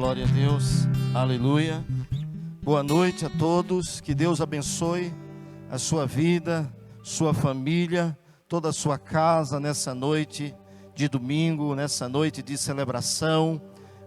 Glória a Deus, aleluia. Boa noite a todos, que Deus abençoe a sua vida, sua família, toda a sua casa nessa noite de domingo, nessa noite de celebração,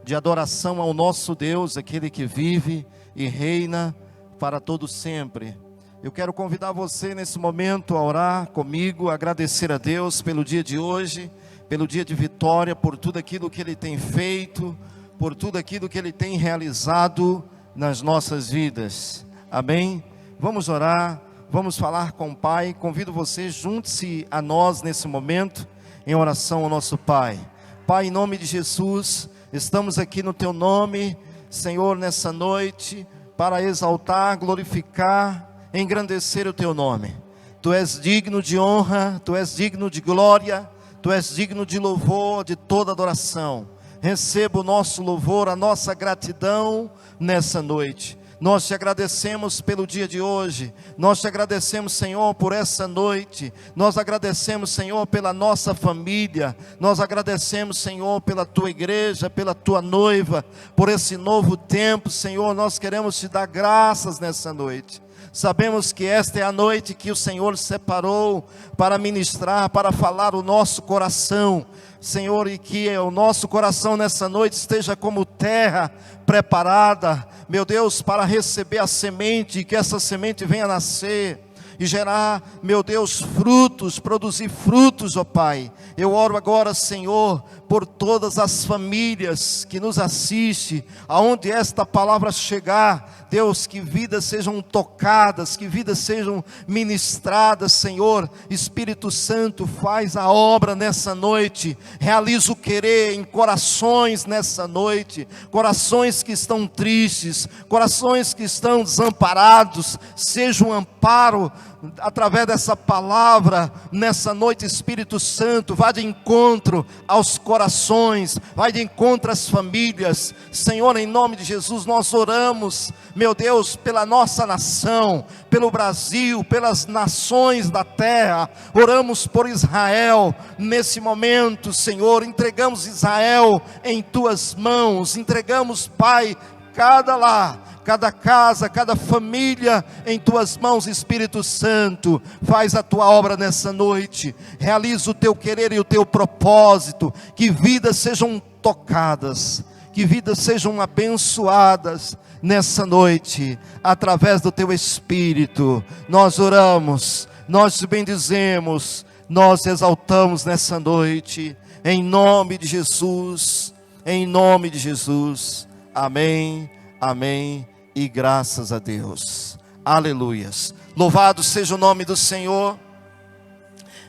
de adoração ao nosso Deus, aquele que vive e reina para todo sempre. Eu quero convidar você nesse momento a orar comigo, agradecer a Deus pelo dia de hoje, pelo dia de vitória, por tudo aquilo que Ele tem feito, por tudo aquilo que Ele tem realizado nas nossas vidas. Amém? Vamos orar, vamos falar com o Pai. Convido você, junte-se a nós nesse momento, em oração ao nosso Pai. Pai, em nome de Jesus, estamos aqui no Teu nome, Senhor, nessa noite, para exaltar, glorificar, engrandecer o Teu nome. Tu és digno de honra, Tu és digno de glória, Tu és digno de louvor, de toda adoração. Receba o nosso louvor, a nossa gratidão nessa noite. Nós te agradecemos pelo dia de hoje. Nós te agradecemos, Senhor, por essa noite. Nós agradecemos, Senhor, pela nossa família. Nós agradecemos, Senhor, pela tua igreja, pela tua noiva, por esse novo tempo, Senhor. Nós queremos te dar graças nessa noite. Sabemos que esta é a noite que o Senhor separou para ministrar, para falar o nosso coração, Senhor, e que o nosso coração nessa noite esteja como terra preparada, meu Deus, para receber a semente, e que essa semente venha nascer e gerar, meu Deus, frutos, produzir frutos, ó Pai. Eu oro agora, Senhor, por todas as famílias que nos assistem, aonde esta palavra chegar, Deus, que vidas sejam tocadas, que vidas sejam ministradas, Senhor. Espírito Santo, faz a obra nessa noite, realiza o querer em corações nessa noite, corações que estão tristes, corações que estão desamparados, seja um amparo, através dessa palavra, nessa noite. Espírito Santo, vá de encontro aos corações, vai de encontro às famílias, Senhor, em nome de Jesus. Nós oramos, meu Deus, pela nossa nação, pelo Brasil, pelas nações da terra, oramos por Israel, nesse momento, Senhor, entregamos Israel em Tuas mãos, entregamos, Pai, cada lar, cada casa, cada família em Tuas mãos. Espírito Santo, faz a Tua obra nessa noite, realiza o Teu querer e o Teu propósito, que vidas sejam tocadas, que vidas sejam abençoadas nessa noite, através do Teu Espírito. Nós oramos, nós te bendizemos, nós exaltamos nessa noite, em nome de Jesus, em nome de Jesus. Amém, amém. E graças a Deus, aleluias. Louvado seja o nome do Senhor,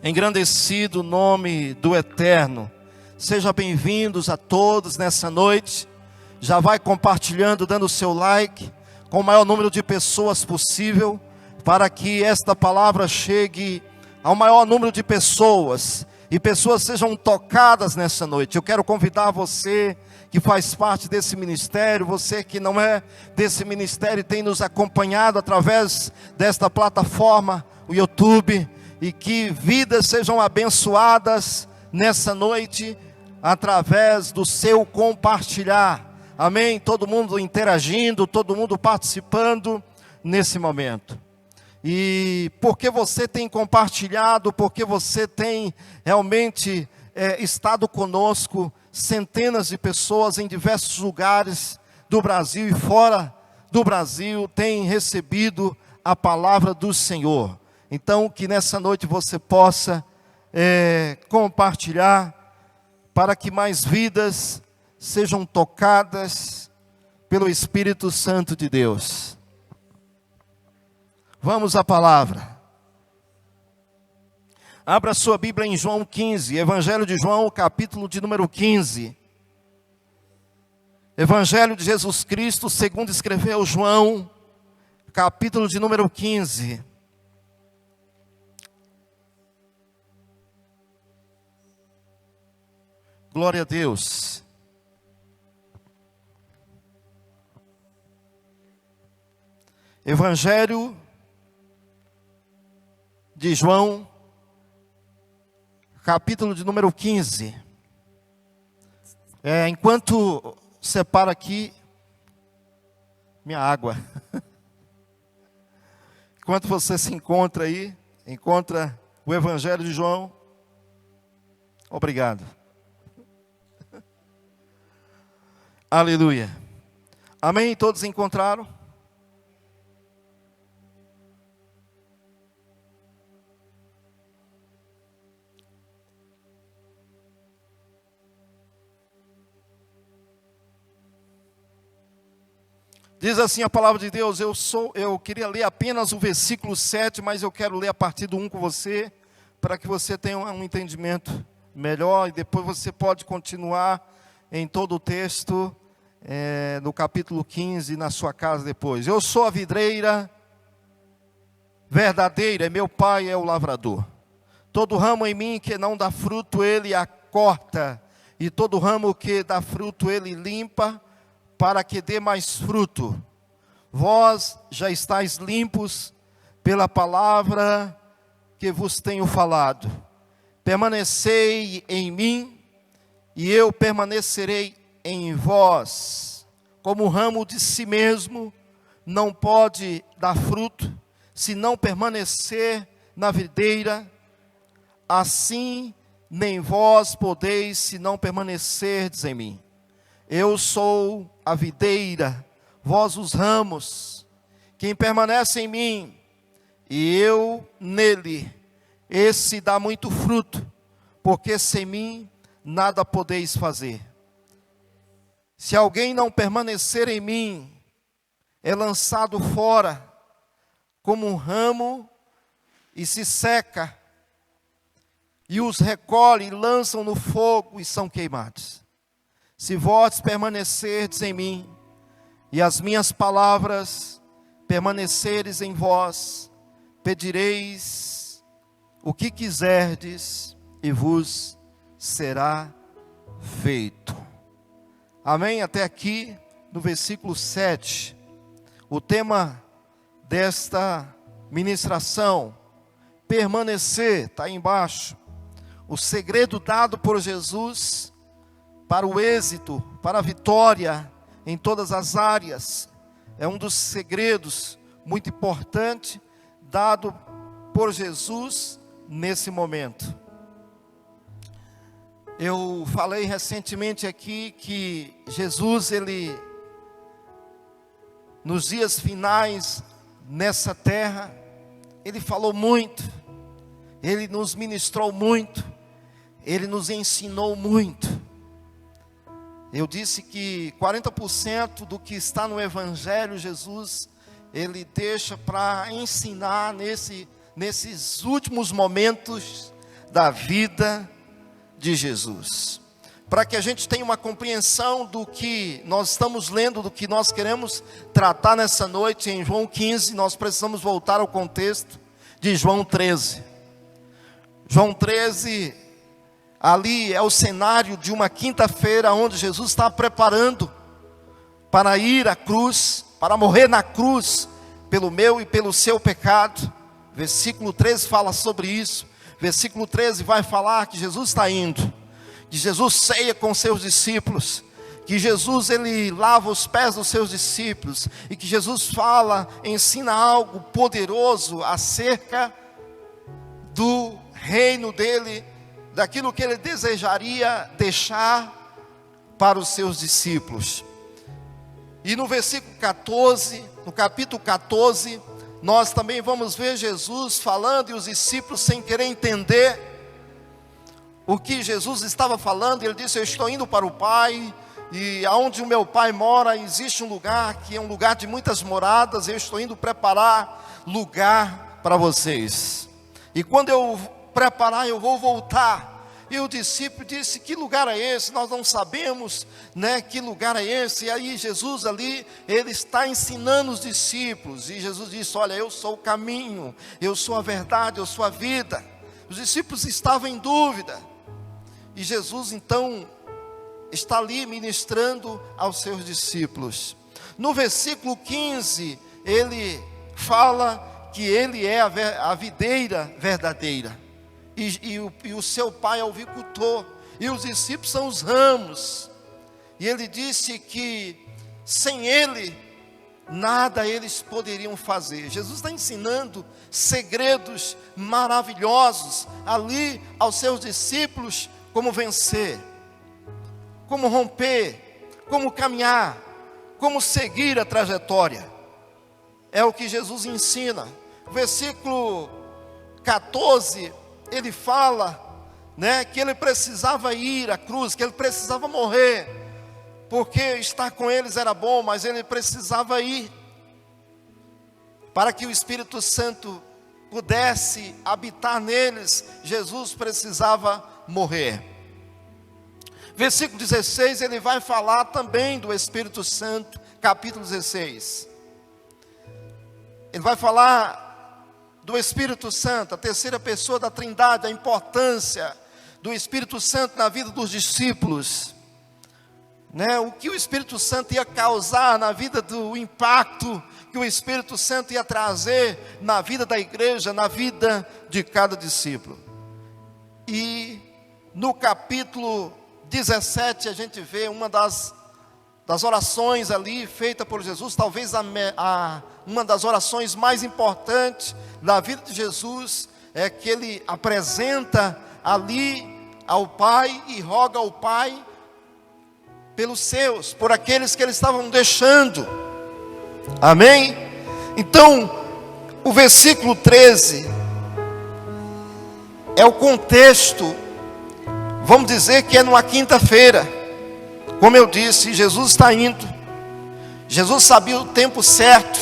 engrandecido o nome do Eterno. Sejam bem-vindos a todos nessa noite. Já vai compartilhando, dando o seu like, com o maior número de pessoas possível, para que esta palavra chegue ao maior número de pessoas, e pessoas sejam tocadas nessa noite. Eu quero convidar você que faz parte desse ministério, você que não é desse ministério e tem nos acompanhado através desta plataforma, o YouTube, e que vidas sejam abençoadas nessa noite, através do seu compartilhar. Amém? Todo mundo interagindo, todo mundo participando nesse momento. E porque você tem compartilhado, porque você tem realmente estado conosco, centenas de pessoas em diversos lugares do Brasil e fora do Brasil têm recebido a palavra do Senhor. Então, que nessa noite você possa compartilhar, para que mais vidas sejam tocadas pelo Espírito Santo de Deus. Vamos à palavra. Abra sua Bíblia em João 15, Evangelho de João, capítulo de número 15. Evangelho de Jesus Cristo, segundo escreveu João, capítulo de número 15. Glória a Deus. Evangelho de João, capítulo de número 15. Enquanto separa aqui minha água. Enquanto você se encontra aí, encontra o Evangelho de João. Obrigado. Aleluia. Amém? Todos encontraram? Diz assim a palavra de Deus, eu queria ler apenas o versículo 7, mas eu quero ler a partir do 1 com você, para que você tenha um entendimento melhor, e depois você pode continuar em todo o texto, no capítulo 15, na sua casa depois. Eu sou a videira verdadeira, e meu pai é o lavrador. Todo ramo em mim que não dá fruto, ele a corta, e todo ramo que dá fruto, ele limpa, para que dê mais fruto. Vós já estáis limpos pela palavra que vos tenho falado. Permanecei em mim, e eu permanecerei em vós. Como o ramo de si mesmo não pode dar fruto, se não permanecer na videira, assim nem vós podeis, se não permanecerdes em mim. Eu sou a videira, vós os ramos. Quem permanece em mim e eu nele, esse dá muito fruto, porque sem mim nada podeis fazer. Se alguém não permanecer em mim, é lançado fora como um ramo e se seca, e os recolhe e lançam no fogo e são queimados. Se vós permanecerdes em mim, e as minhas palavras permaneceres em vós, pedireis o que quiserdes, e vos será feito. Amém? Até aqui, no versículo 7, o tema desta ministração, permanecer, está aí embaixo. O segredo dado por Jesus para o êxito, para a vitória em todas as áreas, é um dos segredos muito importante dado por Jesus nesse momento. Eu falei recentemente aqui que Jesus, ele, nos dias finais nessa terra, ele falou muito, ele nos ministrou muito, ele nos ensinou muito. Eu disse que 40% do que está no Evangelho, Jesus, ele deixa para ensinar nesses últimos momentos da vida de Jesus. Para que a gente tenha uma compreensão do que nós estamos lendo, do que nós queremos tratar nessa noite em João 15, nós precisamos voltar ao contexto de João 13. João 13, ali é o cenário de uma quinta-feira, onde Jesus está preparando para ir à cruz, para morrer na cruz, pelo meu e pelo seu pecado. Versículo 13 fala sobre isso. Versículo 13 vai falar que Jesus está indo, que Jesus ceia com seus discípulos, que Jesus, ele lava os pés dos seus discípulos, e que Jesus ensina algo poderoso acerca do reino dele, daquilo que ele desejaria deixar para os seus discípulos. E no versículo 14, no capítulo 14, nós também vamos ver Jesus falando, e os discípulos sem querer entender o que Jesus estava falando. Ele disse: eu estou indo para o Pai, e aonde o meu Pai mora, existe um lugar que é um lugar de muitas moradas, eu estou indo preparar lugar para vocês. E quando eu preparar, eu vou voltar. E o discípulo disse: que lugar é esse? Nós não sabemos, né, que lugar é esse. E aí Jesus ali, ele está ensinando os discípulos. E Jesus disse: olha, eu sou o caminho, eu sou a verdade, eu sou a vida. Os discípulos estavam em dúvida. E Jesus então está ali ministrando aos seus discípulos. No versículo 15, ele fala que ele é a videira verdadeira. E o seu pai é o vicultor, e os discípulos são os ramos. E ele disse que sem ele nada eles poderiam fazer. Jesus está ensinando segredos maravilhosos ali aos seus discípulos, como vencer, como romper, como caminhar, como seguir a trajetória. É o que Jesus ensina. Versículo 14, ele fala, que ele precisava ir à cruz, que ele precisava morrer, porque estar com eles era bom, mas ele precisava ir, para que o Espírito Santo pudesse habitar neles. Jesus precisava morrer. Versículo 16, ele vai falar também do Espírito Santo, capítulo 16. Ele vai falar do Espírito Santo, a terceira pessoa da Trindade, a importância do Espírito Santo na vida dos discípulos. O que o Espírito Santo ia causar na vida, do impacto que o Espírito Santo ia trazer na vida da igreja, na vida de cada discípulo. E no capítulo 17 a gente vê uma das orações ali feita por Jesus, talvez uma das orações mais importantes da vida de Jesus, é que ele apresenta ali ao Pai e roga ao Pai pelos seus, por aqueles que eles estavam deixando. Amém? Então, o versículo 13 é o contexto, vamos dizer que é numa quinta-feira. Como eu disse, Jesus está indo. Jesus sabia o tempo certo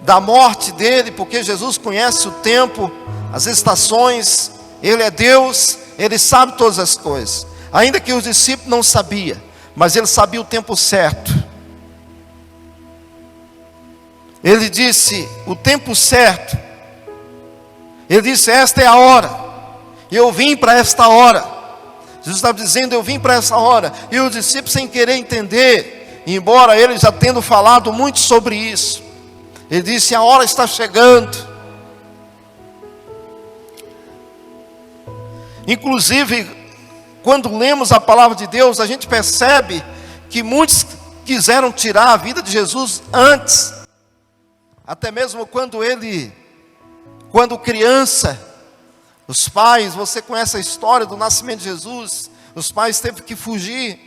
da morte dele, porque Jesus conhece o tempo, as estações. Ele é Deus, ele sabe todas as coisas. Ainda que os discípulos não sabiam, mas ele sabia o tempo certo. Ele disse, o tempo certo. Ele disse, esta é a hora. Eu vim para esta hora. Jesus estava dizendo, eu vim para essa hora. E os discípulos, sem querer entender, embora ele já tendo falado muito sobre isso, ele disse, a hora está chegando. Inclusive, quando lemos a palavra de Deus, a gente percebe que muitos quiseram tirar a vida de Jesus antes. Até mesmo quando criança, os pais, você conhece a história do nascimento de Jesus, os pais teve que fugir,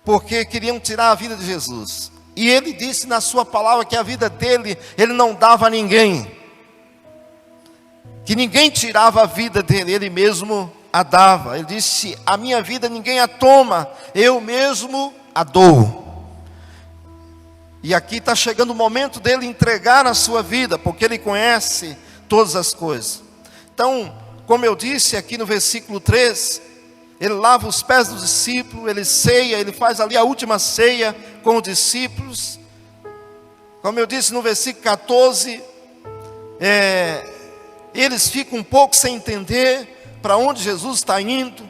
porque queriam tirar a vida de Jesus. E ele disse na sua palavra que a vida dele, ele não dava a ninguém, que ninguém tirava a vida dele, ele mesmo a dava. Ele disse, a minha vida ninguém a toma, eu mesmo a dou. E aqui está chegando o momento dele entregar a sua vida, porque ele conhece todas as coisas. Então, como eu disse aqui no versículo 3, ele lava os pés dos discípulos, ele ceia, ele faz ali a última ceia com os discípulos. Como eu disse no versículo 14, eles ficam um pouco sem entender para onde Jesus está indo.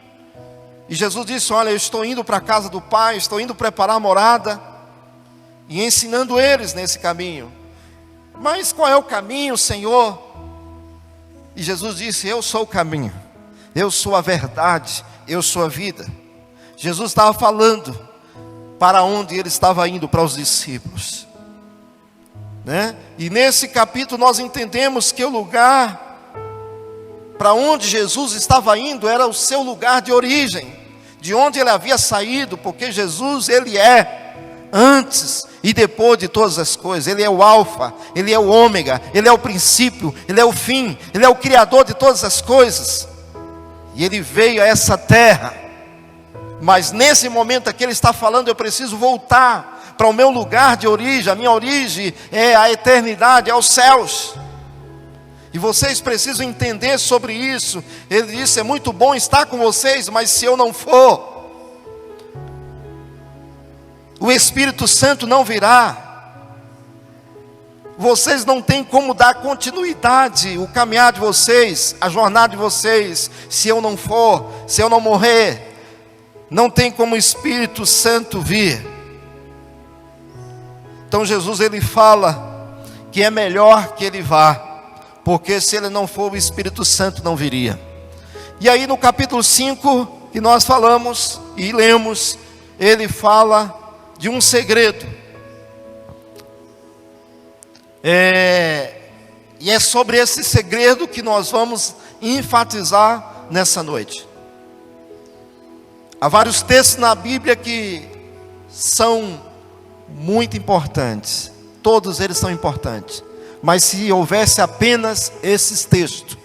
E Jesus disse, olha, eu estou indo para a casa do Pai, estou indo preparar a morada. E ensinando eles nesse caminho. Mas qual é o caminho, Senhor? E Jesus disse, eu sou o caminho, eu sou a verdade, eu sou a vida. Jesus estava falando para onde ele estava indo, para os discípulos, E nesse capítulo nós entendemos que o lugar para onde Jesus estava indo era o seu lugar de origem, de onde ele havia saído, porque Jesus, ele é antes e depois de todas as coisas. Ele é o alfa, ele é o ômega, ele é o princípio, ele é o fim, ele é o criador de todas as coisas. E ele veio a essa terra, mas nesse momento aqui ele está falando, eu preciso voltar para o meu lugar de origem. A minha origem é a eternidade, é os céus. E vocês precisam entender sobre isso. Ele disse, é muito bom estar com vocês, mas se eu não for, o Espírito Santo não virá. Vocês não têm como dar continuidade, o caminhar de vocês, a jornada de vocês, se eu não for, se eu não morrer. Não tem como o Espírito Santo vir. Então Jesus, ele fala que é melhor que ele vá, porque se ele não for, o Espírito Santo não viria. E aí no capítulo 5, que nós falamos e lemos, ele fala de um segredo. E é sobre esse segredo que nós vamos enfatizar nessa noite. Há vários textos na Bíblia que são muito importantes. Todos eles são importantes. Mas se houvesse apenas esses textos,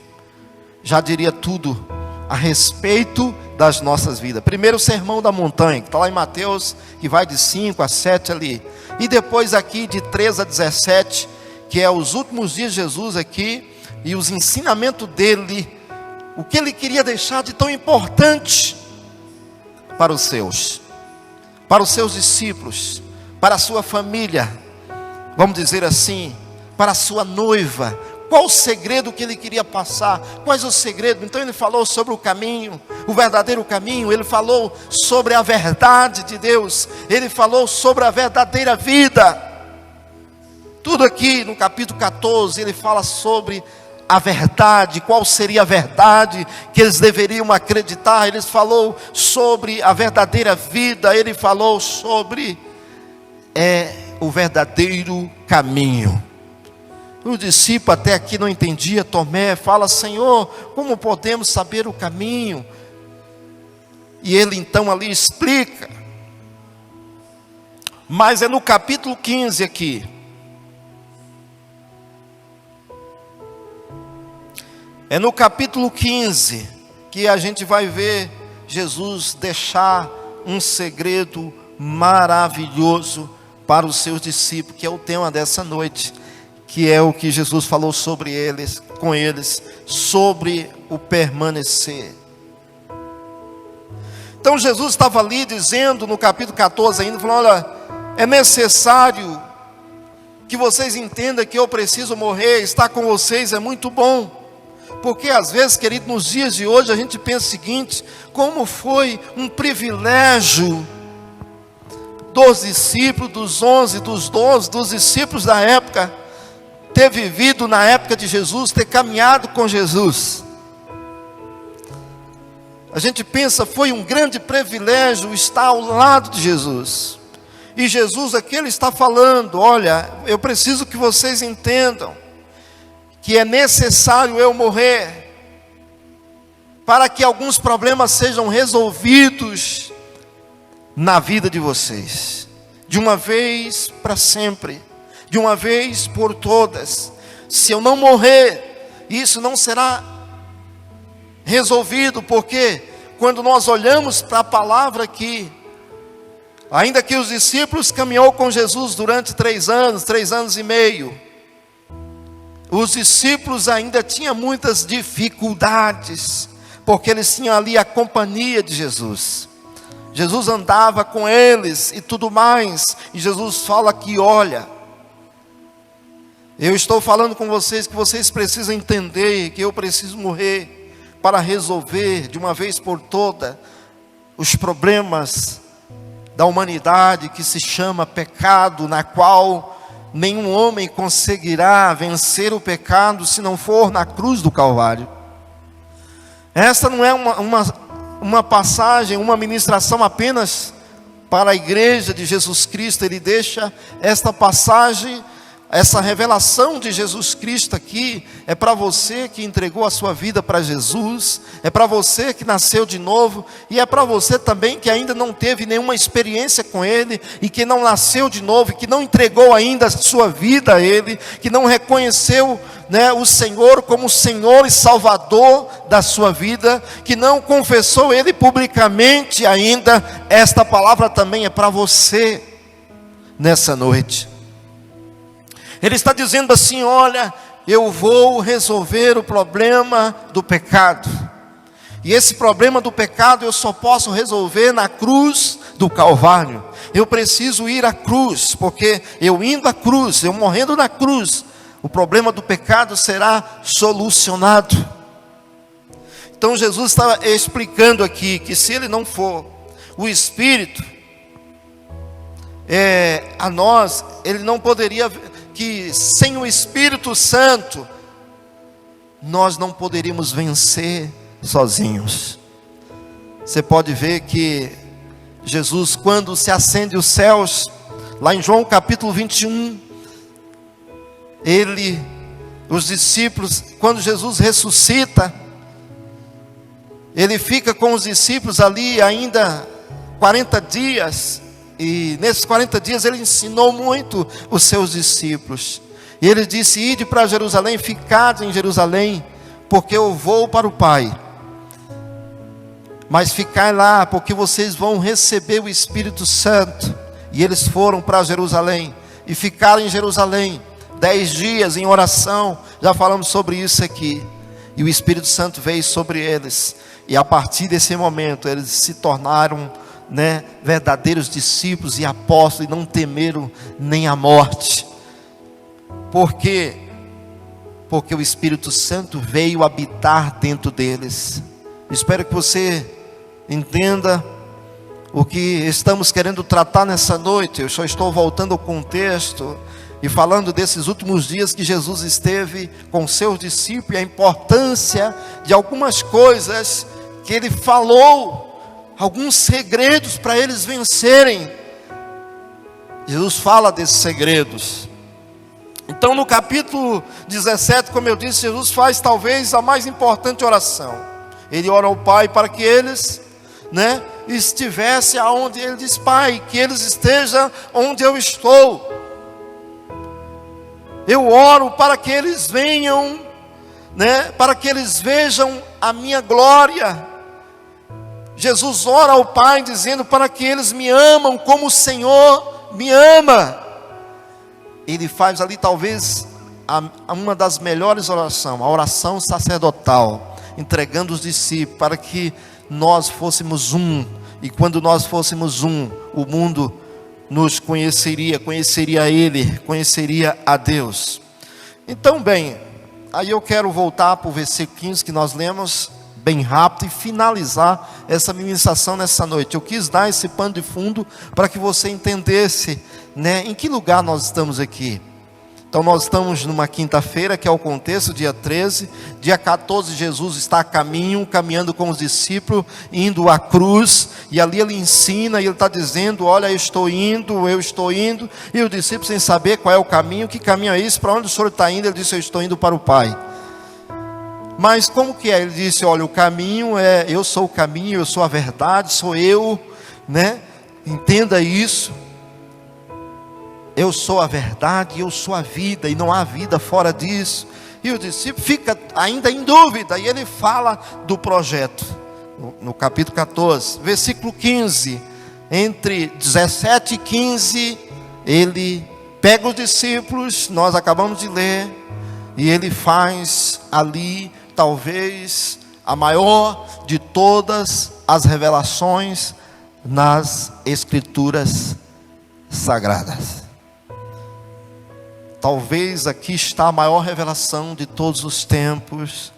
já diria tudo a respeito das nossas vidas. Primeiro o Sermão da Montanha, que está lá em Mateus, que vai de 5 a 7 ali. E depois aqui de 3 a 17, que é os últimos dias de Jesus aqui, e os ensinamentos dele, o que ele queria deixar de tão importante para os seus discípulos, para a sua família, vamos dizer assim, para a sua noiva. Qual o segredo que ele queria passar? Quais os segredos? Então ele falou sobre o caminho, o verdadeiro caminho. Ele falou sobre a verdade de Deus. Ele falou sobre a verdadeira vida. Tudo aqui no capítulo 14 ele fala sobre a verdade. Qual seria a verdade que eles deveriam acreditar? Ele falou sobre a verdadeira vida. Ele falou sobre o verdadeiro caminho. O discípulo até aqui não entendia. Tomé fala: Senhor, como podemos saber o caminho? E ele então ali explica. Mas é no capítulo 15 aqui. É no capítulo 15 que a gente vai ver Jesus deixar um segredo maravilhoso para os seus discípulos, que é o tema dessa noite, que é o que Jesus falou sobre eles, com eles, sobre o permanecer. Então Jesus estava ali dizendo no capítulo 14 ainda, falando: olha, é necessário que vocês entendam que eu preciso morrer, estar com vocês é muito bom. Porque às vezes, querido, nos dias de hoje a gente pensa o seguinte: como foi um privilégio dos discípulos, dos 11, dos 12, dos discípulos da época, ter vivido na época de Jesus, ter caminhado com Jesus. A gente pensa, foi um grande privilégio estar ao lado de Jesus. E Jesus aqui ele está falando: olha, eu preciso que vocês entendam que é necessário eu morrer, para que alguns problemas sejam resolvidos na vida de vocês, de uma vez para sempre, de uma vez por todas. Se eu não morrer, isso não será resolvido, porque quando nós olhamos para a palavra aqui, ainda que os discípulos caminhou com Jesus durante 3 anos e meio, os discípulos ainda tinham muitas dificuldades, porque eles tinham ali a companhia de Jesus. Jesus andava com eles e tudo mais, e Jesus fala aqui: olha, eu estou falando com vocês que vocês precisam entender que eu preciso morrer para resolver de uma vez por toda os problemas da humanidade, que se chama pecado, na qual nenhum homem conseguirá vencer o pecado se não for na cruz do Calvário. Esta não é uma passagem, uma ministração apenas para a igreja de Jesus Cristo. Ele deixa esta passagem, essa revelação de Jesus Cristo aqui, é para você que entregou a sua vida para Jesus, é para você que nasceu de novo, e é para você também que ainda não teve nenhuma experiência com Ele, e que não nasceu de novo, e que não entregou ainda a sua vida a Ele, que não reconheceu, o Senhor como Senhor e Salvador da sua vida, que não confessou Ele publicamente ainda. Esta palavra também é para você nessa noite. Ele está dizendo assim: olha, eu vou resolver o problema do pecado. E esse problema do pecado eu só posso resolver na cruz do Calvário. Eu preciso ir à cruz, porque eu indo à cruz, eu morrendo na cruz, o problema do pecado será solucionado. Então Jesus estava explicando aqui que se Ele não for o Espírito a nós, Ele não poderia, que sem o Espírito Santo nós não poderíamos vencer sozinhos. Você pode ver que Jesus, quando se acende os céus, lá em João capítulo 21, os discípulos, quando Jesus ressuscita, ele fica com os discípulos ali ainda 40 dias, e nesses 40 dias ele ensinou muito os seus discípulos. E ele disse: ide para Jerusalém, ficade em Jerusalém, porque eu vou para o Pai. Mas ficai lá, porque vocês vão receber o Espírito Santo. E eles foram para Jerusalém, e ficaram em Jerusalém 10 dias em oração. Já falamos sobre isso aqui. E o Espírito Santo veio sobre eles, e a partir desse momento eles se tornaram, verdadeiros discípulos e apóstolos, e não temeram nem a morte. Por quê? Porque o Espírito Santo veio habitar dentro deles. Espero que você entenda o que estamos querendo tratar nessa noite. Eu só estou voltando ao contexto e falando desses últimos dias que Jesus esteve com seus discípulos, e a importância de algumas coisas que ele falou, alguns segredos para eles vencerem. Jesus fala desses segredos. Então no capítulo 17, como eu disse, Jesus faz talvez a mais importante oração. Ele ora ao Pai para que eles estivessem aonde ele diz: Pai, que eles estejam onde eu estou. Eu oro para que eles venham, para que eles vejam a minha glória. Jesus ora ao Pai dizendo para que eles me amam como o Senhor me ama. Ele faz ali talvez uma das melhores orações, a oração sacerdotal, entregando os discípulos para que nós fôssemos um. E quando nós fôssemos um, o mundo nos conheceria Ele, conheceria a Deus. Então bem, aí eu quero voltar para o versículo 15 que nós lemos bem rápido e finalizar essa ministração nessa noite. Eu quis dar esse pano de fundo para que você entendesse, em que lugar nós estamos aqui. Então nós estamos numa quinta-feira, que é o contexto, dia 13. Dia 14 Jesus está a caminho, caminhando com os discípulos, indo à cruz. E ali ele ensina, e ele está dizendo: olha, eu estou indo. E os discípulos, sem saber qual é o caminho, que caminho é esse, para onde o Senhor está indo? Ele disse: eu estou indo para o Pai. Mas como que é? Ele disse: olha, o caminho é, eu sou o caminho, eu sou a verdade, sou eu, entenda isso. Eu sou a verdade, eu sou a vida, e não há vida fora disso. E o discípulo fica ainda em dúvida, e ele fala do projeto, no capítulo 14, versículo 15, entre 17 e 15, ele pega os discípulos, nós acabamos de ler, e ele faz ali, talvez, a maior de todas as revelações nas Escrituras Sagradas. Talvez aqui está a maior revelação de todos os tempos,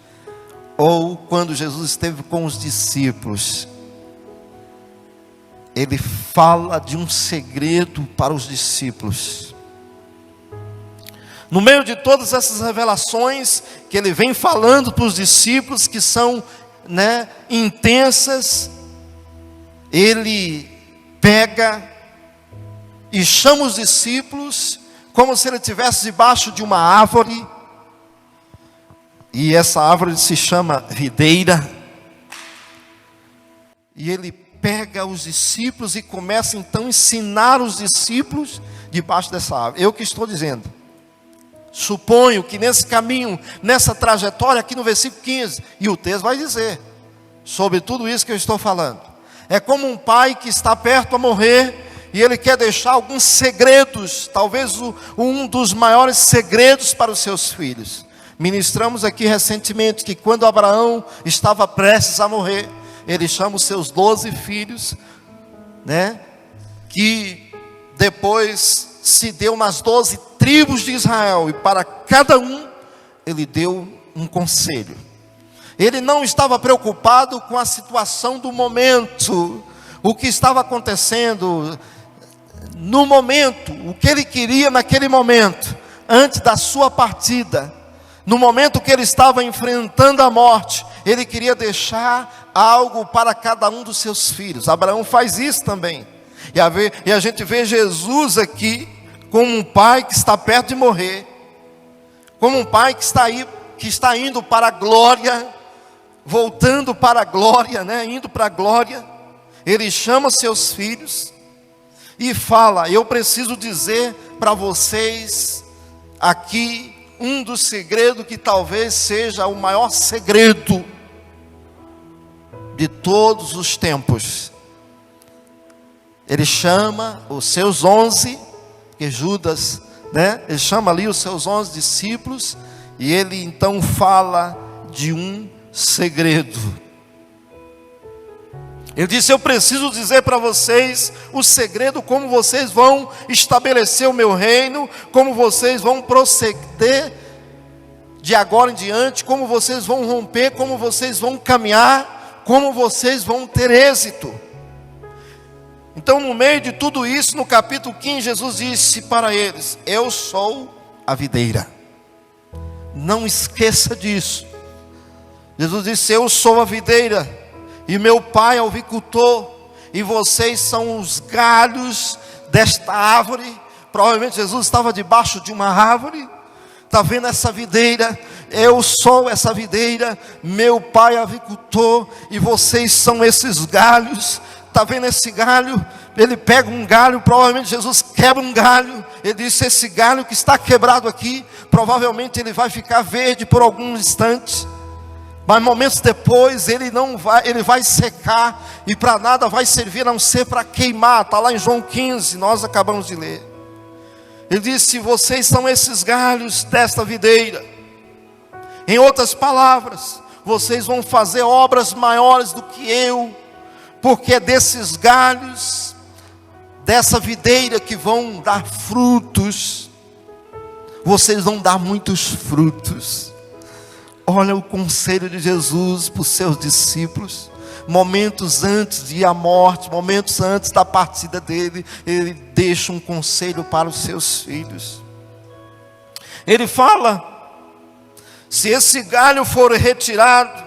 ou quando Jesus esteve com os discípulos, ele fala de um segredo para os discípulos. No meio de todas essas revelações que ele vem falando para os discípulos, que são intensas, ele pega e chama os discípulos como se ele estivesse debaixo de uma árvore, e essa árvore se chama videira, e ele pega os discípulos e começa então a ensinar os discípulos debaixo dessa árvore. Eu que estou dizendo, suponho que nesse caminho, nessa trajetória, aqui no versículo 15, e o texto vai dizer sobre tudo isso que eu estou falando, é como um pai que está perto a morrer, e ele quer deixar alguns segredos, talvez um dos maiores segredos para os seus filhos. Ministramos aqui recentemente que quando Abraão estava prestes a morrer, ele chama os seus 12 filhos, que depois se deu nas 12 tribos de Israel, e para cada um ele deu um conselho. Ele não estava preocupado com a situação do momento, o que estava acontecendo no momento, o que ele queria naquele momento, antes da sua partida, no momento que ele estava enfrentando a morte, ele queria deixar algo para cada um dos seus filhos. Abraão faz isso também, e a gente vê Jesus aqui, como um pai que está perto de morrer, Como um pai que está indo para a glória, voltando para a glória, indo para a glória, ele chama seus filhos e fala: eu preciso dizer para vocês aqui um dos segredos que talvez seja o maior segredo de todos os tempos. Ele chama os seus 11, que Judas, ele chama ali os seus 11 discípulos, e ele então fala de um segredo. Ele disse: eu preciso dizer para vocês o segredo, como vocês vão estabelecer o meu reino, como vocês vão proceder de agora em diante, como vocês vão romper, como vocês vão caminhar, como vocês vão ter êxito. Então, no meio de tudo isso, no capítulo 15, Jesus disse para eles: eu sou a videira. Não esqueça disso. Jesus disse: eu sou a videira, e meu pai é o avicultor, e vocês são os galhos desta árvore. Provavelmente Jesus estava debaixo de uma árvore. Está vendo essa videira? Eu sou essa videira, meu pai é avicultor, e vocês são esses galhos. Está vendo esse galho? Ele pega um galho, provavelmente Jesus quebra um galho. Ele disse: esse galho que está quebrado aqui, provavelmente ele vai ficar verde por alguns instantes, mas momentos depois ele vai secar, e para nada vai servir a não ser para queimar. Está lá em João 15, nós acabamos de ler. Ele disse: vocês são esses galhos desta videira. Em outras palavras, vocês vão fazer obras maiores do que eu, porque é desses galhos, dessa videira, que vão dar frutos. Vocês vão dar muitos frutos. Olha o conselho de Jesus para os seus discípulos. Momentos antes de ir à morte, momentos antes da partida dele, ele deixa um conselho para os seus filhos. Ele fala: se esse galho for retirado,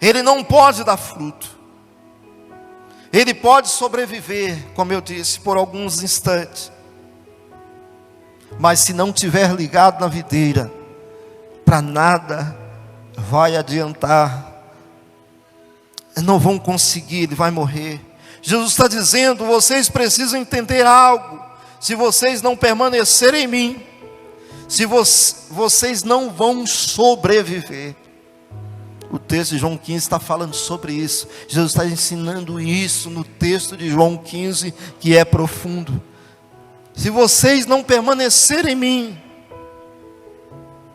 ele não pode dar fruto. Ele pode sobreviver, como eu disse, por alguns instantes, mas se não tiver ligado na videira, para nada vai adiantar. Não vão conseguir, ele vai morrer. Jesus está dizendo: vocês precisam entender algo. Se vocês não permanecerem em mim, vocês não vão sobreviver. O texto de João 15 está falando sobre isso. Jesus está ensinando isso no texto de João 15, que é profundo. Se vocês não permanecerem em mim,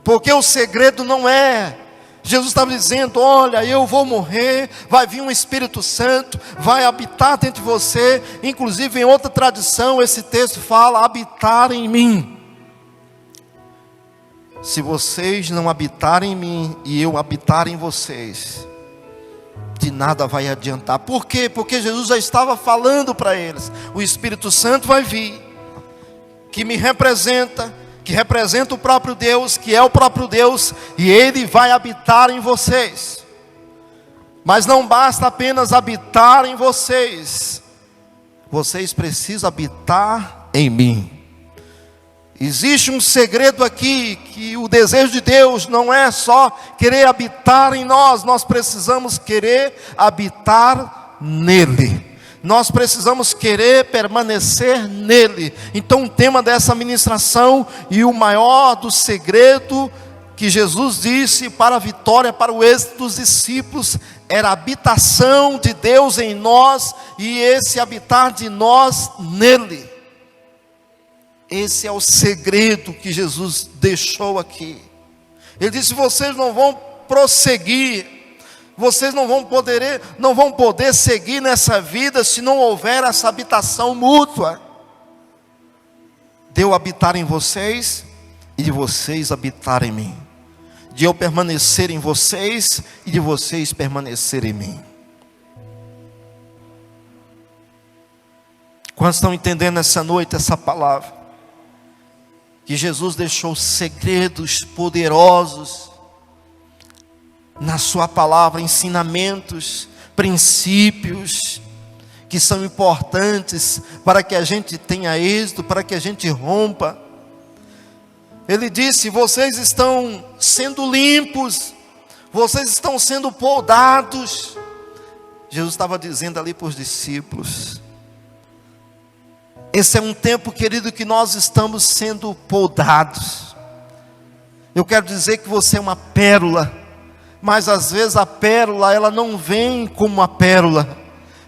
porque o segredo não é, Jesus estava dizendo: olha, eu vou morrer, vai vir um Espírito Santo, vai habitar dentro de você. Inclusive em outra tradição esse texto fala: habitar em mim. Se vocês não habitarem em mim e eu habitar em vocês, de nada vai adiantar. Por quê? Porque Jesus já estava falando para eles: o Espírito Santo vai vir, que me representa, que representa o próprio Deus, que é o próprio Deus, e ele vai habitar em vocês. Mas não basta apenas habitar em vocês, vocês precisam habitar em mim. Existe um segredo aqui, que o desejo de Deus não é só querer habitar em nós, nós precisamos querer habitar nele. Nós precisamos querer permanecer nele. Então o tema dessa ministração, e o maior do segredo que Jesus disse para a vitória, para o êxito dos discípulos, era a habitação de Deus em nós, e esse habitar de nós nele. Esse é o segredo que Jesus deixou aqui. Ele disse: vocês não vão prosseguir, vocês não vão poder seguir nessa vida se não houver essa habitação mútua. De eu habitar em vocês e de vocês habitar em mim. De eu permanecer em vocês e de vocês permanecerem em mim. Quantos estão entendendo essa noite essa palavra? Que Jesus deixou segredos poderosos na sua palavra, ensinamentos, princípios que são importantes para que a gente tenha êxito, para que a gente rompa. Ele disse: vocês estão sendo limpos, vocês estão sendo podados. Jesus estava dizendo ali para os discípulos: esse é um tempo, querido, que nós estamos sendo podados. Eu quero dizer que você é uma pérola, mas às vezes a pérola, ela não vem como uma pérola,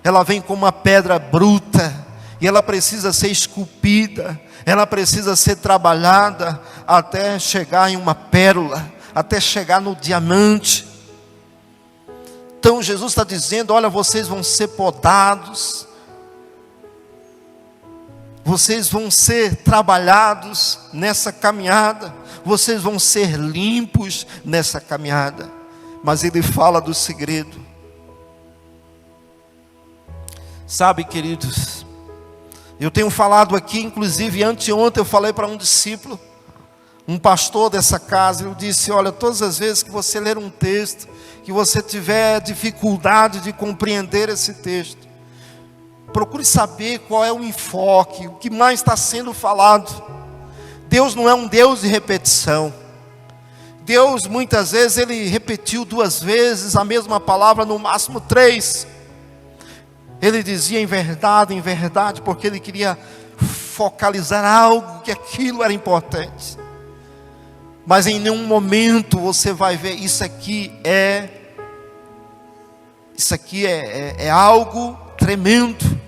ela vem como uma pedra bruta, e ela precisa ser esculpida, ela precisa ser trabalhada, até chegar em uma pérola, até chegar no diamante. Então Jesus está dizendo: olha, vocês vão ser podados, vocês vão ser trabalhados nessa caminhada, vocês vão ser limpos nessa caminhada. Mas ele fala do segredo. Sabe, queridos, eu tenho falado aqui, inclusive anteontem eu falei para um discípulo, um pastor dessa casa. Eu disse: olha, todas as vezes que você ler um texto, que você tiver dificuldade de compreender esse texto, procure saber qual é o enfoque, o que mais está sendo falado. Deus não é um Deus de repetição. Deus muitas vezes ele repetiu 2 vezes a mesma palavra, no máximo 3. Ele dizia em verdade, porque ele queria focalizar algo, que aquilo era importante. Mas em nenhum momento você vai ver: isso aqui é algo tremendo.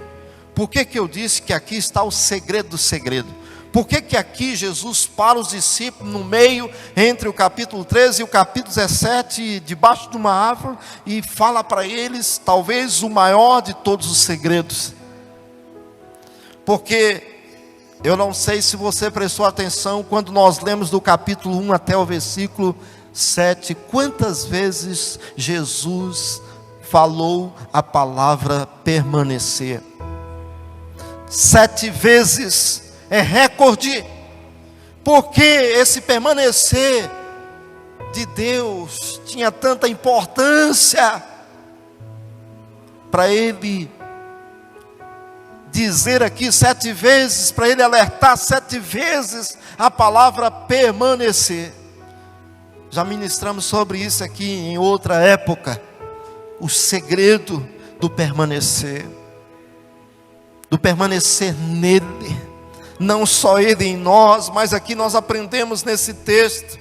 Por que eu disse que aqui está o segredo do segredo? Por que aqui Jesus para os discípulos no meio, entre o capítulo 13 e o capítulo 17, debaixo de uma árvore, e fala para eles talvez o maior de todos os segredos? Porque eu não sei se você prestou atenção, quando nós lemos do capítulo 1 até o versículo 7, quantas vezes Jesus falou a palavra permanecer? 7 vezes. É recorde. Porque esse permanecer de Deus tinha tanta importância, para ele dizer aqui 7 vezes, para ele alertar 7 vezes a palavra permanecer. Já ministramos sobre isso aqui em outra época, o segredo do permanecer nele. Não só ele em nós, mas aqui nós aprendemos nesse texto.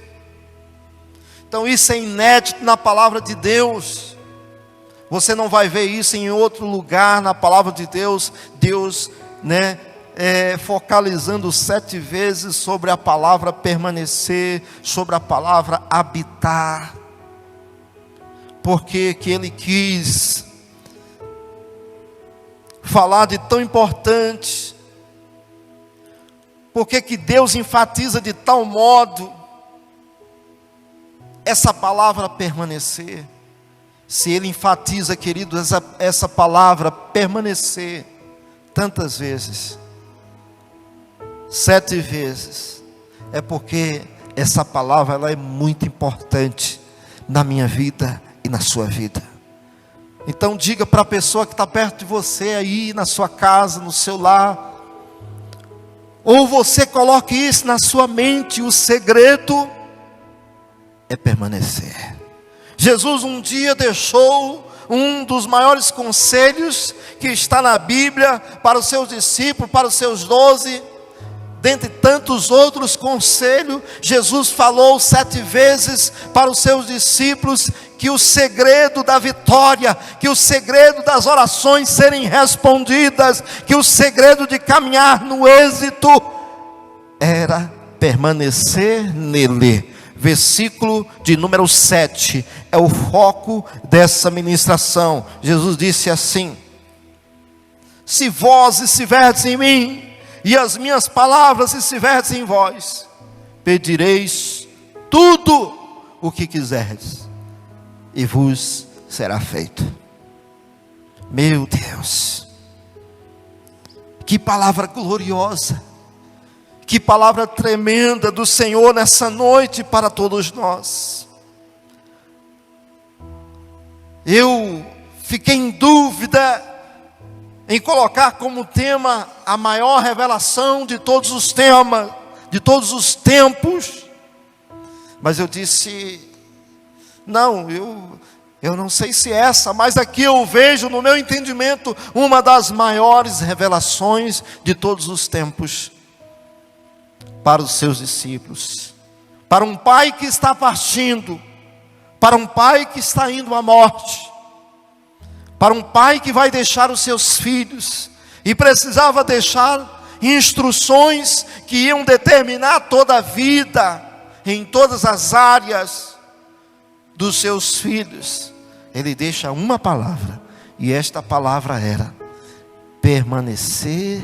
Então isso é inédito na palavra de Deus. Você não vai ver isso em outro lugar na palavra de Deus. Deus, focalizando 7 vezes sobre a palavra permanecer, sobre a palavra habitar. Porque que ele quis falar de tão importante? Por que Deus enfatiza de tal modo essa palavra permanecer? Se Ele enfatiza, querido, essa palavra permanecer tantas vezes, 7 vezes, é porque essa palavra ela é muito importante na minha vida e na sua vida. Então diga para a pessoa que está perto de você aí, na sua casa, no seu lar, ou você coloque isso na sua mente: o segredo é permanecer. Jesus um dia deixou um dos maiores conselhos que está na Bíblia para os seus discípulos, para os seus 12. Dentre tantos outros conselhos, Jesus falou 7 vezes para os seus discípulos que o segredo da vitória, que o segredo das orações serem respondidas, que o segredo de caminhar no êxito era permanecer nele. Versículo de número 7 é o foco dessa ministração. Jesus disse assim: se vós estiverdes em mim, e as minhas palavras estiverdes em vós, pedireis tudo o que quiserdes, e vos será feito. Meu Deus, que palavra gloriosa, que palavra tremenda do Senhor nessa noite para todos nós. Eu fiquei em dúvida em colocar como tema a maior revelação de todos os temas de todos os tempos. Mas eu disse, não, eu não sei se essa, mas aqui eu vejo no meu entendimento uma das maiores revelações de todos os tempos para os seus discípulos, para um pai que está partindo, para um pai que está indo à morte, para um pai que vai deixar os seus filhos e precisava deixar instruções que iam determinar toda a vida em todas as áreas dos seus filhos. Ele deixa uma palavra, e esta palavra era permanecer,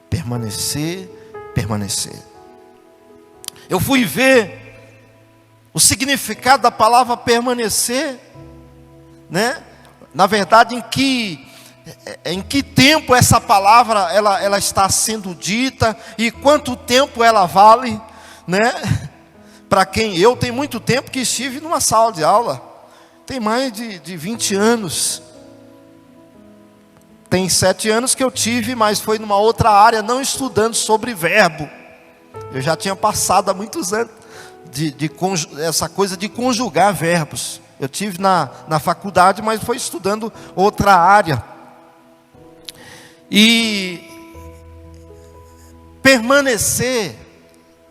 permanecer, permanecer. Eu fui ver o significado da palavra permanecer, né? Na verdade, em que tempo essa palavra ela está sendo dita e quanto tempo ela vale, né? Para quem eu tenho muito tempo que estive numa sala de aula, tem mais de 20 anos. Tem 7 anos que eu tive, mas foi numa outra área, não estudando sobre verbo. Eu já tinha passado há muitos anos essa coisa de conjugar verbos. Eu tive na faculdade, mas foi estudando outra área. E permanecer,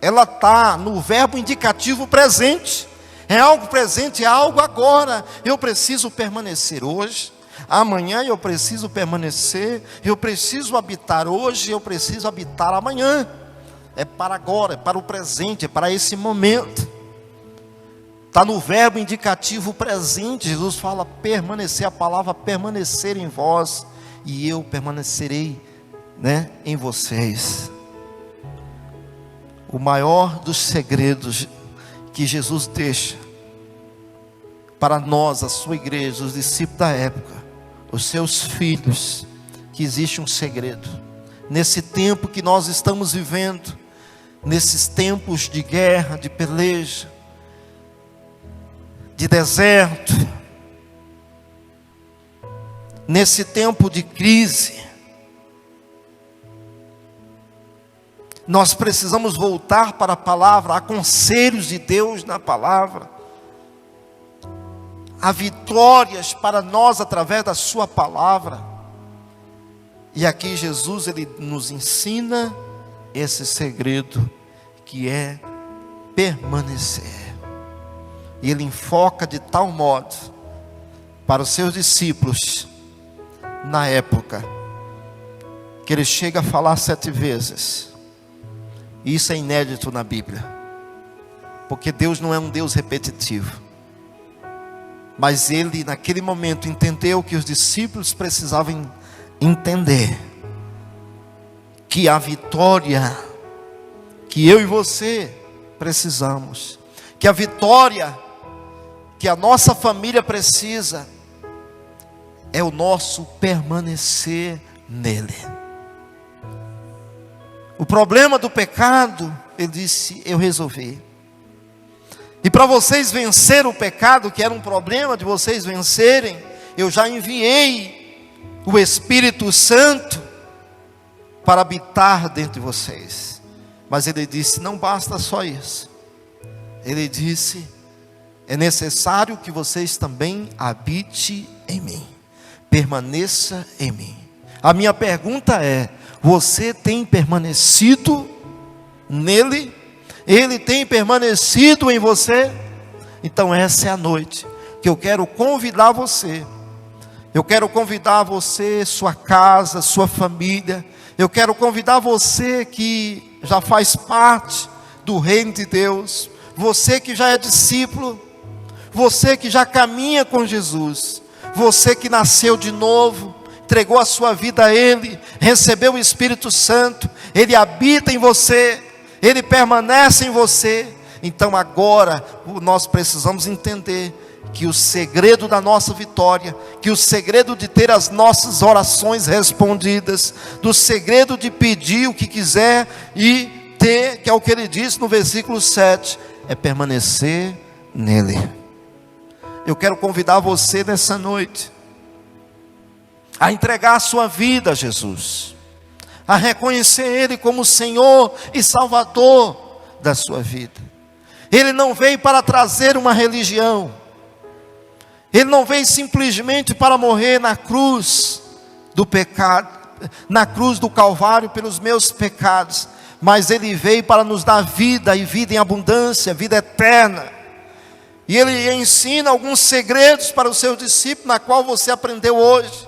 ela está no verbo indicativo presente. É algo presente, é algo agora. Eu preciso permanecer hoje, amanhã eu preciso permanecer, eu preciso habitar hoje, eu preciso habitar amanhã. É para agora, é para o presente, é para esse momento. Está no verbo indicativo presente. Jesus fala permanecer, a palavra permanecer em vós, e eu permanecerei, né, em vocês. O maior dos segredos que Jesus deixa para nós, a sua igreja, os discípulos da época, os seus filhos, que existe um segredo. Nesse tempo que nós estamos vivendo, nesses tempos de guerra, de peleja, de deserto, nesse tempo de crise, nós precisamos voltar para a palavra, há conselhos de Deus na palavra, há vitórias para nós através da sua palavra. E aqui Jesus, ele nos ensina esse segredo, que é permanecer. E ele enfoca de tal modo para os seus discípulos na época, que ele chega a falar 7 vezes. E isso é inédito na Bíblia, porque Deus não é um Deus repetitivo. Mas ele naquele momento entendeu que os discípulos precisavam entender que a vitória que eu e você precisamos, que a vitória que a nossa família precisa, é o nosso permanecer nele. O problema do pecado, ele disse, eu resolvi. E para vocês vencer o pecado, que era um problema de vocês vencerem, eu já enviei o Espírito Santo para habitar dentro de vocês. Mas ele disse, não basta só isso. Ele disse, é necessário que vocês também habitem em mim, permaneça em mim. A minha pergunta é, você tem permanecido nele? Ele tem permanecido em você? Então essa é a noite que eu quero convidar você. Eu quero convidar você, sua casa, sua família. Eu quero convidar você que já faz parte do reino de Deus. Você que já é discípulo. Você que já caminha com Jesus. Você que nasceu de novo, entregou a sua vida a Ele, recebeu o Espírito Santo, Ele habita em você, Ele permanece em você. Então agora nós precisamos entender que o segredo da nossa vitória, que o segredo de ter as nossas orações respondidas, do segredo de pedir o que quiser e ter, que é o que ele diz no versículo 7, é permanecer nele. Eu quero convidar você nessa noite a entregar a sua vida a Jesus, a reconhecer Ele como Senhor e Salvador da sua vida. Ele não veio para trazer uma religião. Ele não veio simplesmente para morrer na cruz do pecado, na cruz do Calvário pelos meus pecados, mas Ele veio para nos dar vida, e vida em abundância, vida eterna. E Ele ensina alguns segredos para os seus discípulos, na qual você aprendeu hoje,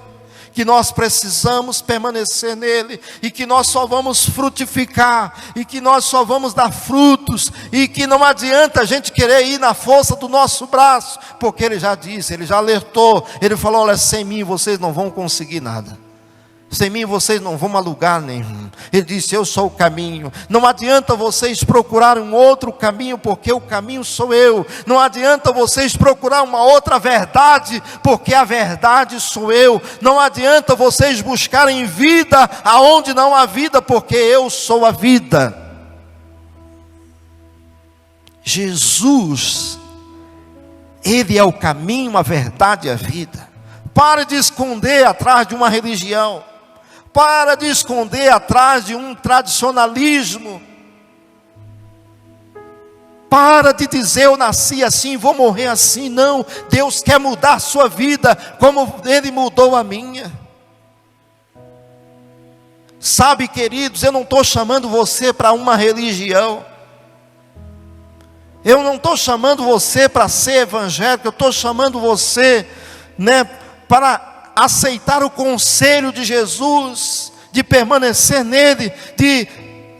que nós precisamos permanecer nele, e que nós só vamos frutificar, e que nós só vamos dar frutos, e que não adianta a gente querer ir na força do nosso braço, porque Ele já disse, Ele já alertou, Ele falou: olha, sem mim vocês não vão conseguir nada. Sem mim vocês não vão a lugar nenhum. Ele disse: eu sou o caminho. Não adianta vocês procurar um outro caminho, porque o caminho sou eu. Não adianta vocês procurar uma outra verdade, porque a verdade sou eu. Não adianta vocês buscarem vida aonde não há vida, porque eu sou a vida. Jesus, Ele é o caminho, a verdade e a vida. Pare de esconder atrás de uma religião. Para de esconder atrás de um tradicionalismo. Para de dizer: eu nasci assim, vou morrer assim. Não, Deus quer mudar a sua vida como Ele mudou a minha. Sabe, queridos, eu não estou chamando você para uma religião. Eu não estou chamando você para ser evangélico. Eu estou chamando você, para aceitar o conselho de Jesus, de permanecer nele, de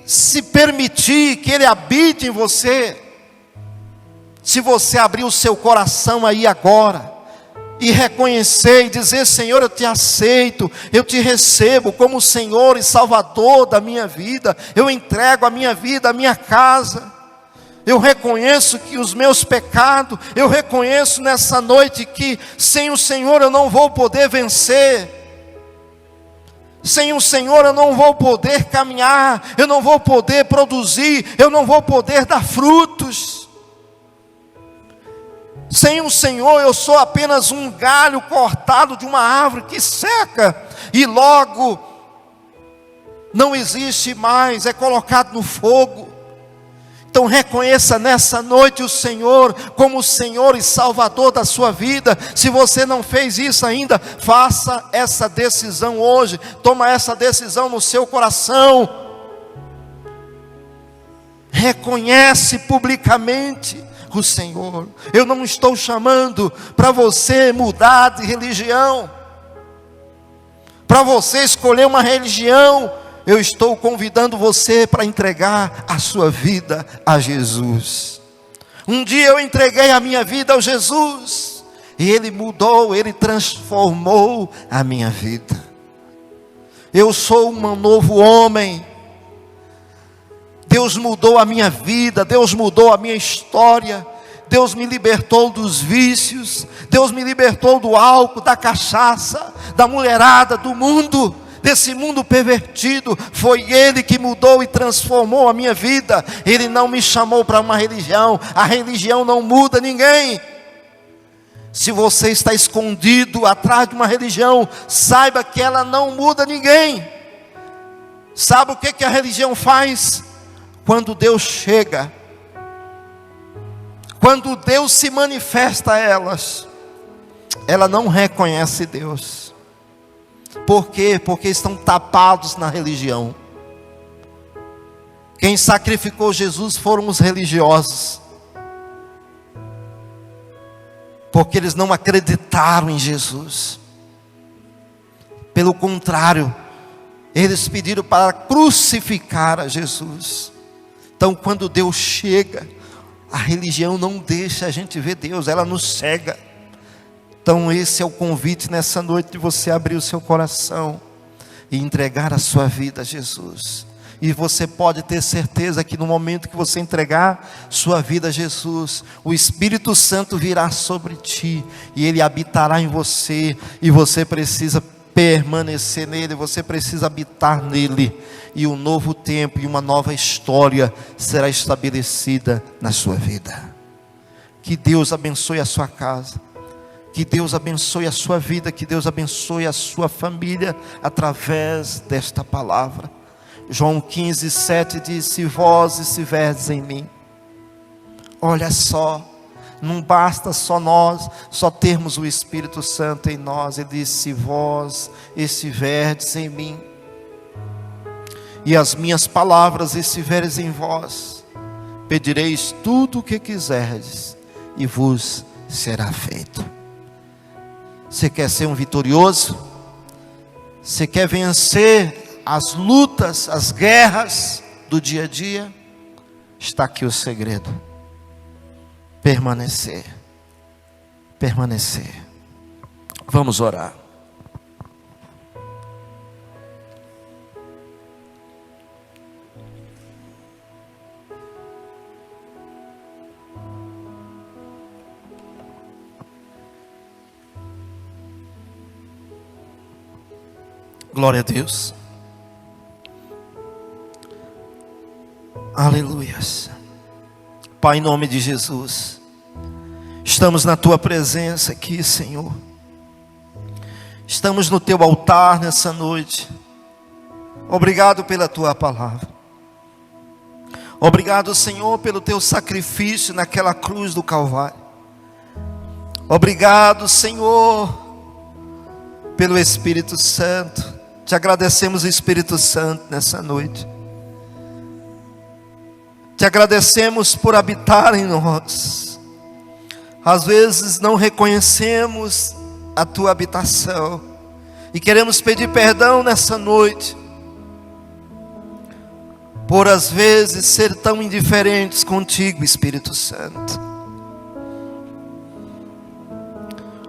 se permitir que Ele habite em você. Se você abrir o seu coração aí agora, e reconhecer e dizer: Senhor, eu te aceito, eu te recebo como Senhor e Salvador da minha vida, eu entrego a minha vida, a minha casa. Eu reconheço que os meus pecados, eu reconheço nessa noite que sem o Senhor eu não vou poder vencer. Sem o Senhor eu não vou poder caminhar, eu não vou poder produzir, eu não vou poder dar frutos. Sem o Senhor eu sou apenas um galho cortado de uma árvore que seca e logo não existe mais, é colocado no fogo. Então reconheça nessa noite o Senhor como o Senhor e Salvador da sua vida. Se você não fez isso ainda, faça essa decisão hoje. Toma essa decisão no seu coração. Reconhece publicamente o Senhor. Eu não estou chamando para você mudar de religião, para você escolher uma religião. Eu estou convidando você para entregar a sua vida a Jesus. Um dia eu entreguei a minha vida a Jesus, e Ele mudou, Ele transformou a minha vida. Eu sou um novo homem. Deus mudou a minha vida, Deus mudou a minha história. Deus me libertou dos vícios, Deus me libertou do álcool, da cachaça, da mulherada, do mundo, desse mundo pervertido. Foi Ele que mudou e transformou a minha vida. Ele não me chamou para uma religião. A religião não muda ninguém. Se você está escondido atrás de uma religião, saiba que ela não muda ninguém. Sabe o que a religião faz? Quando Deus chega, quando Deus se manifesta a elas, ela não reconhece Deus. Por quê? Porque estão tapados na religião. Quem sacrificou Jesus foram os religiosos, porque eles não acreditaram em Jesus. Pelo contrário, eles pediram para crucificar a Jesus. Então quando Deus chega, a religião não deixa a gente ver Deus, ela nos cega. Então esse é o convite nessa noite, de você abrir o seu coração e entregar a sua vida a Jesus. E você pode ter certeza que no momento que você entregar sua vida a Jesus, o Espírito Santo virá sobre ti, e Ele habitará em você, e você precisa permanecer nele, você precisa habitar nele, e um novo tempo e uma nova história será estabelecida na sua vida. Que Deus abençoe a sua casa, que Deus abençoe a sua vida, que Deus abençoe a sua família através desta palavra. João 15:7 diz: se vós estiverdes em mim. Olha só, não basta só nós, só termos o Espírito Santo em nós. Ele diz: se vós estiverdes em mim, e as minhas palavras estiverem em vós, pedireis tudo o que quiserdes, e vos será feito. Você quer ser um vitorioso? Você quer vencer as lutas, as guerras do dia a dia? Está aqui o segredo: permanecer. Permanecer. Vamos orar. Glória a Deus. Aleluias. Pai, em nome de Jesus, estamos na Tua presença aqui, Senhor. Estamos no Teu altar nessa noite. Obrigado pela Tua palavra. Obrigado, Senhor, pelo Teu sacrifício naquela cruz do Calvário. Obrigado, Senhor, pelo Espírito Santo. Te agradecemos, Espírito Santo, nessa noite. Te agradecemos por habitar em nós. Às vezes não reconhecemos a Tua habitação, e queremos pedir perdão nessa noite, por às vezes ser tão indiferentes contigo, Espírito Santo.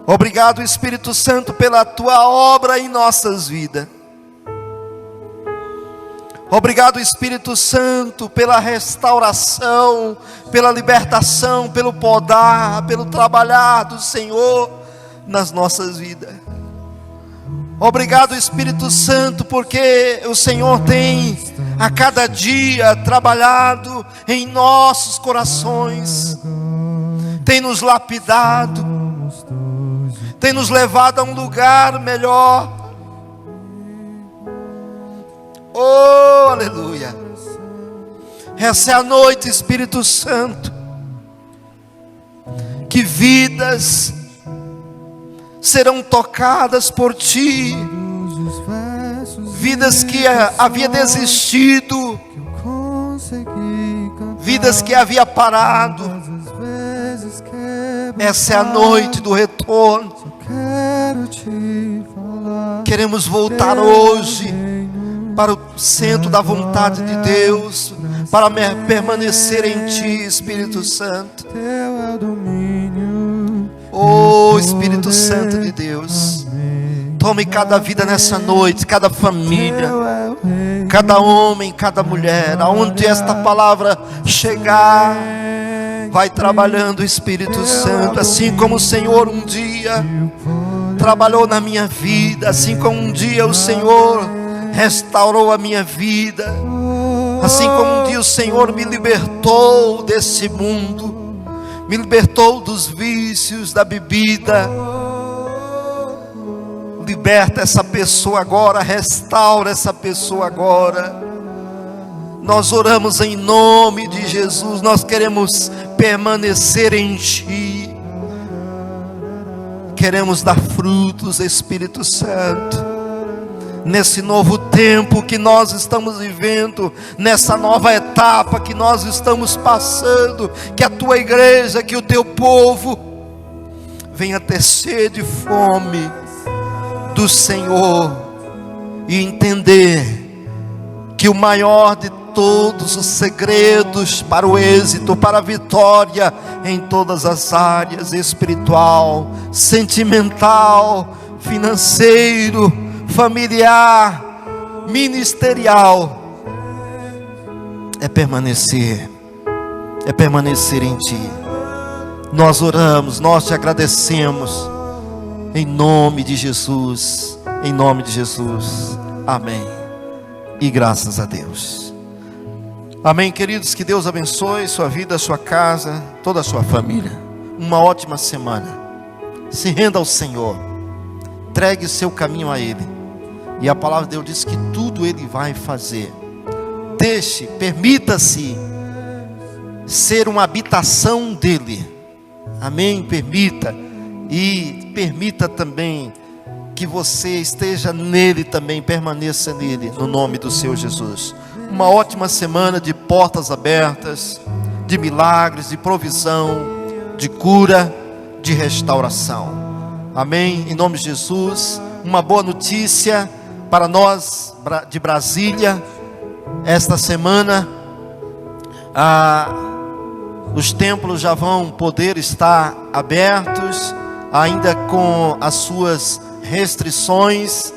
Obrigado, Espírito Santo, pela Tua obra em nossas vidas. Obrigado, Espírito Santo, pela restauração, pela libertação, pelo podar, pelo trabalhar do Senhor nas nossas vidas. Obrigado, Espírito Santo, porque o Senhor tem a cada dia trabalhado em nossos corações, tem nos lapidado, tem nos levado a um lugar melhor. Oh, aleluia. Essa é a noite, Espírito Santo, que vidas serão tocadas por Ti, vidas que havia desistido, vidas que havia parado. Essa é a noite do retorno. Queremos voltar hoje para o centro da vontade de Deus, para permanecer em Ti, Espírito Santo. Oh, Espírito Santo de Deus, tome cada vida nessa noite, cada família, cada homem, cada mulher, aonde esta palavra chegar, vai trabalhando, Espírito Santo, assim como o Senhor um dia trabalhou na minha vida, assim como um dia o Senhor restaurou a minha vida, assim como um dia o Senhor me libertou desse mundo, me libertou dos vícios, da bebida. Liberta essa pessoa agora, restaura essa pessoa agora. Nós oramos em nome de Jesus. Nós queremos permanecer em Ti, queremos dar frutos, Espírito Santo, nesse novo tempo que nós estamos vivendo, nessa nova etapa que nós estamos passando. Que a Tua igreja, que o Teu povo venha ter sede e fome do Senhor, e entender que o maior de todos os segredos para o êxito, para a vitória em todas as áreas, espiritual, sentimental, financeiro, familiar, ministerial, é permanecer em Ti. Nós oramos, nós Te agradecemos, em nome de Jesus, em nome de Jesus, amém, e graças a Deus. Amém, queridos, que Deus abençoe sua vida, sua casa, toda a sua família. Uma ótima semana. Se renda ao Senhor, entregue o seu caminho a Ele, e a palavra de Deus diz que tudo Ele vai fazer. permita-se ser uma habitação dele. Amém? Permita. E permita também que você esteja nele também, permaneça nele, no nome do Senhor Jesus. Uma ótima semana de portas abertas, de milagres, de provisão, de cura, de restauração. Amém? Em nome de Jesus. Uma boa notícia para nós de Brasília. Esta semana os templos já vão poder estar abertos, ainda com as suas restrições,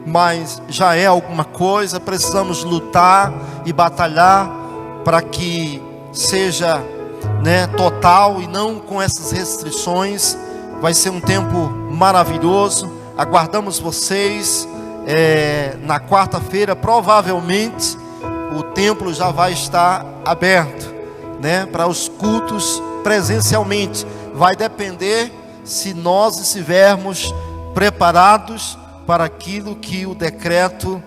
mas já é alguma coisa. Precisamos lutar e batalhar para que seja, total e não com essas restrições. Vai ser um tempo maravilhoso. Aguardamos vocês na quarta-feira. Provavelmente o templo já vai estar aberto, para os cultos presencialmente. Vai depender se nós estivermos preparados para aquilo que o decreto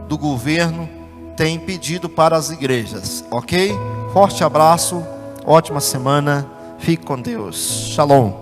do governo tem pedido para as igrejas, ok? Forte abraço, ótima semana, fique com Deus, shalom.